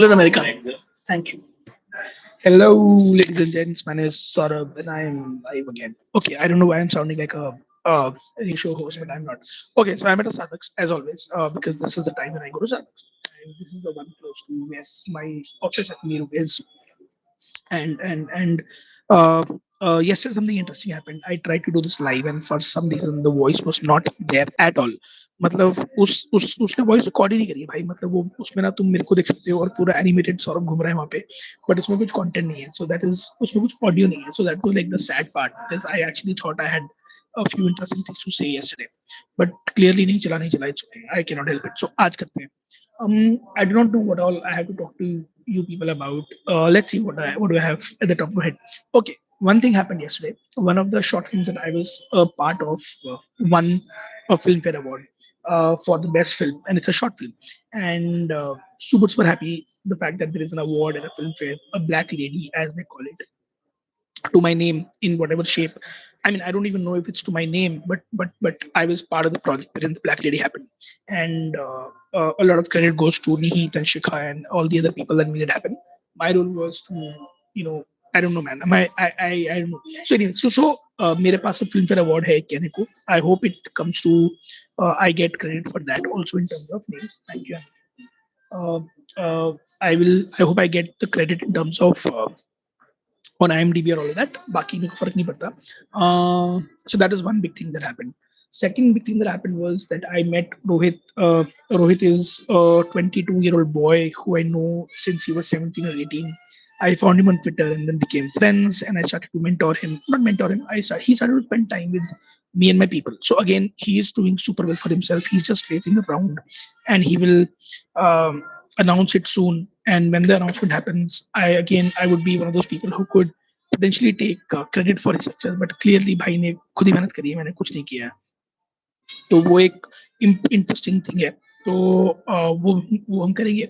America. Thank you. Hello, ladies and gents. My name is Saurabh, and I am live again. Okay, I don't know why I'm sounding like a radio show host, but I'm not. Okay, so I'm at a Starbucks as always because this is the time when I go to Starbucks, and this is the one close to where my office at Meru is. And uh, yesterday something interesting happened. I tried to do this live, and for some reason the voice was not there at all. मतलब उस उसने voice record ही नहीं करी है भाई. मतलब वो उसमें ना तुम मेरे को देख सकते हो और पूरा एनिमेटेड सौरभ घूम रहा है वहाँ पे, बट उसमें कुछ कंटेंट नहीं है. सो दैट इज उसमें कुछ ऑडियो नहीं है. So that was like the sad part because I actually thought I had a few interesting things to say yesterday, but clearly नहीं चला. It's okay. I cannot help it. So आज करते हैं. I do not know what all I have to talk to you people about. Let's see what do I have at the top of my head. Okay, one thing happened yesterday. One of the short films that I was a part of won a Filmfare Award for the best film, and it's a short film. And super happy the fact that there is an award at a Filmfare, a black lady as they call it, to my name in whatever shape. I mean, I don't even know if it's to my name, but I was part of the project wherein the Black Lady happened, and a lot of credit goes to Nihit and Shikha and all the other people that made it happen. My role was to, you know, I don't know, man. I don't know. So anyway, मेरे पास a Filmfare award है कहने को. I hope it comes to I get credit for that also in terms of names. Thank you. Uh, I will. I hope I get the credit in terms of on IMDb or all of that. बाकी मेरे को फर्क नहीं पड़ता. So that is one big thing that happened. Second big thing that happened was that I met Rohit. Rohit is a 22-year-old boy who I know since he was 17 or 18. I found him on Twitter and then became friends, and I started to mentor him. Not mentor him. He started to spend time with me and my people. So again, he is doing super well for himself. He's just racing around, and he will um, announce it soon. And when the announcement happens, I would be one of those people who could potentially take credit for his success. But clearly, भाई ने खुद ही मेहनत करी है, मैंने कुछ नहीं किया है. तो वो एक इंटरेस्टिंग थिंग है. तो वो हम करेंगे.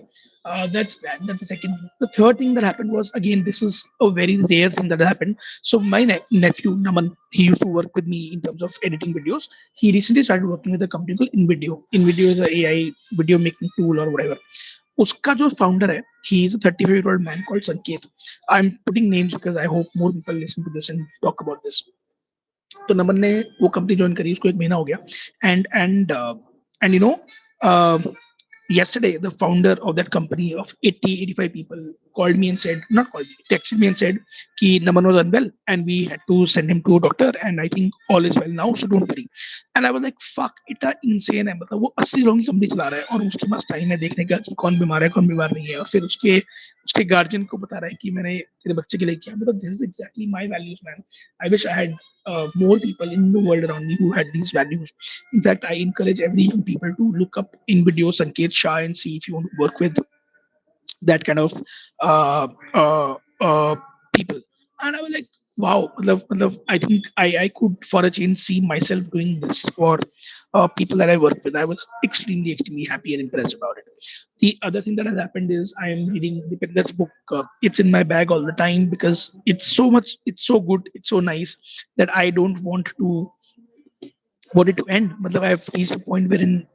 That's the second thing. The third thing that happened was, again, this is a very rare thing that happened. So my nephew Naman, he used to work with me in terms of editing videos. He recently started working with a company called InVideo. InVideo is a AI video making tool or whatever. उसका जो founder है, he is a 35-year-old man called Sanket. I'm putting names because I hope more people listen to this and talk about this. तो नमन ने वो company join करी, उसको एक महीना हो गया. And yesterday the founder of that company of 85 people called me and said, not called me, texted me and said कि Naman was unwell and we had to send him to a doctor and I think all is well now, so don't worry. And I was like, fuck, इतना insane है. मतलब वो 80 लोगों की company चला रहा है और उसके पास टाइम है देखने का कि कौन बीमार है कौन बीमार नहीं है, और फिर उसके उसके गार्जियन को बता रहा है कि मैंने तेरे बच्चे के लिए किया. मतलब this is exactly my values, man. I wish I had more people in the world around me who had these values. In fact, I encourage every young people to look up in video Sanket Shah and see if you want to work with that kind of uh, uh, uh, people. And I was like, wow, I think I could for a change see myself doing this for people that I work with. I was extremely happy and impressed about it. The other thing that has happened is I am reading Dipender's book. It's in my bag all the time because it's so good, it's so nice that I don't want it to end. मतलब I have reached a point wherein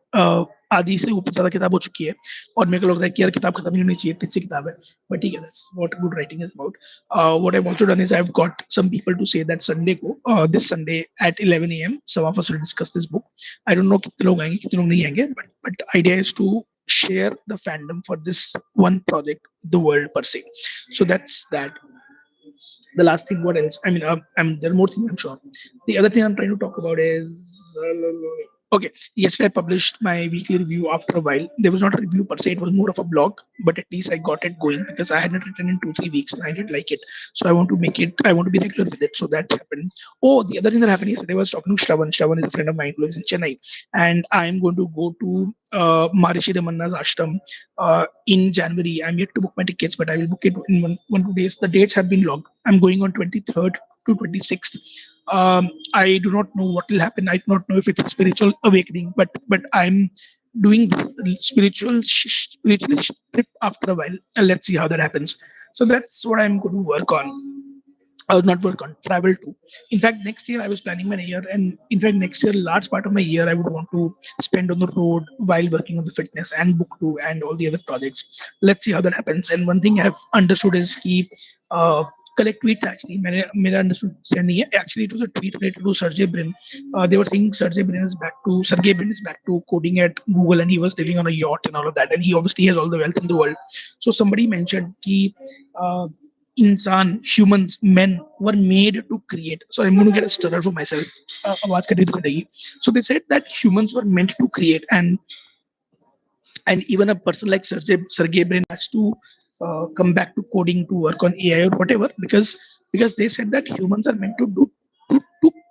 आधी से ऊपर ज़्यादा किताब हो चुकी है और मेरे को लग रहा है कि यार किताब खत्म नहीं होनी चाहिए, इतनी सी किताब है. बट ठीक है, that's what good writing is about. What I've also done is I've got some people to say that Sunday को this Sunday at 11 a.m. some of us will discuss this book. I don't know कितने लोग आएंगे कितने लोग नहीं आएंगे, but idea is to share the fandom for this one project, the world per se. So that's that. The last thing, what else? I mean, there are more things, I'm sure. The other thing I'm trying to talk about is okay. Yesterday, I published my weekly review after a while. There was not a review per se, it was more of a blog, but at least I got it going because I hadn't written in 2, 3 weeks and I didn't like it. So I want to make it, I want to be regular with it. So that happened. Oh, the other thing that happened yesterday was talking to Shravan. Shravan is a friend of mine who lives in Chennai, and I'm going to go to Maharishi Ramanna's ashram in January. I'm yet to book my tickets, but I will book it in 1, 2 days. The dates have been logged. I'm going on 23rd to 26th. I do not know what will happen. I do not know if it's a spiritual awakening, but I'm doing this spiritual trip after a while, and let's see how that happens. So that's what I'm going to work on. not work on, travel to. In fact, next year I was planning my year, and in fact, next year, large part of my year I would want to spend on the road while working on the fitness and book two and all the other projects. Let's see how that happens. And one thing I've understood is कि uh, collect tweet actually मैंने मेरा understanding है actually it was a tweet related to Sergey Brin. They were saying Sergey Brin is back to coding at Google, and he was living on a yacht and all of that, and he obviously has all the wealth in the world. So somebody mentioned कि uh, humans, men were made to create. So I'm going to get a stutter for myself. आवाज कटी तो कटेगी. So they said that humans were meant to create, and even a person like Sergey Brin has to come back to coding to work on AI or whatever, because they said that humans are meant to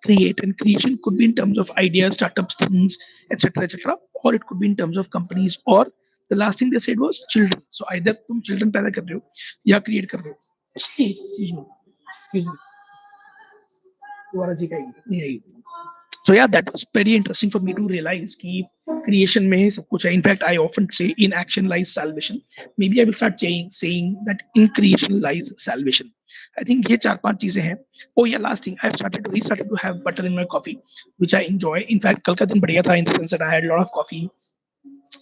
create, and creation could be in terms of ideas, startups, things, etc., or it could be in terms of companies, or the last thing they said was children. So either तुम children पैदा कर रहे हो या create कर रहे हो. Excuse me. Excuse me. दोबारा जी का नहीं आई. So yeah, that was very interesting for me to realize कि creation में सब कुछ है. In fact, I often say in action lies salvation. Maybe I will start saying that in creation lies salvation. I think ये चार पांच चीजें हैं. Oh yeah, last thing, I've restarted to have butter in my coffee, which I enjoy. In fact, कल का दिन बढ़िया था in the sense that I had a lot of coffee.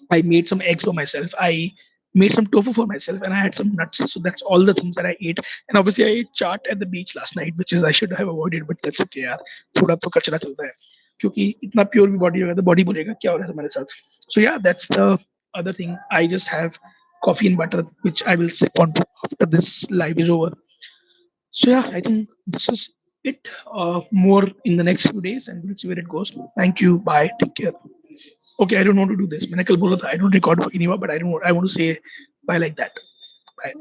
I made some eggs for myself. I made some tofu for myself, and I had some nuts. So that's all the things that I ate. And obviously, I ate chaat at the beach last night, which is I should have avoided, but that's okay यार. थोड़ा तो कचरा चलता है. क्योंकि इतना pure भी body होगा तो बॉडी बोलेगा क्या हो रहा है तुम्हारे साथ. So yeah, that's the other thing. I just have coffee and butter, which I will sip on after this live is over. So yeah, I think this is it. More in the next few days, and we'll see where it goes. Thank you. Bye. Take care. Okay, I don't want to do this. मैंने कल बोला था I don't record anymore, but I want to say bye like that. Bye.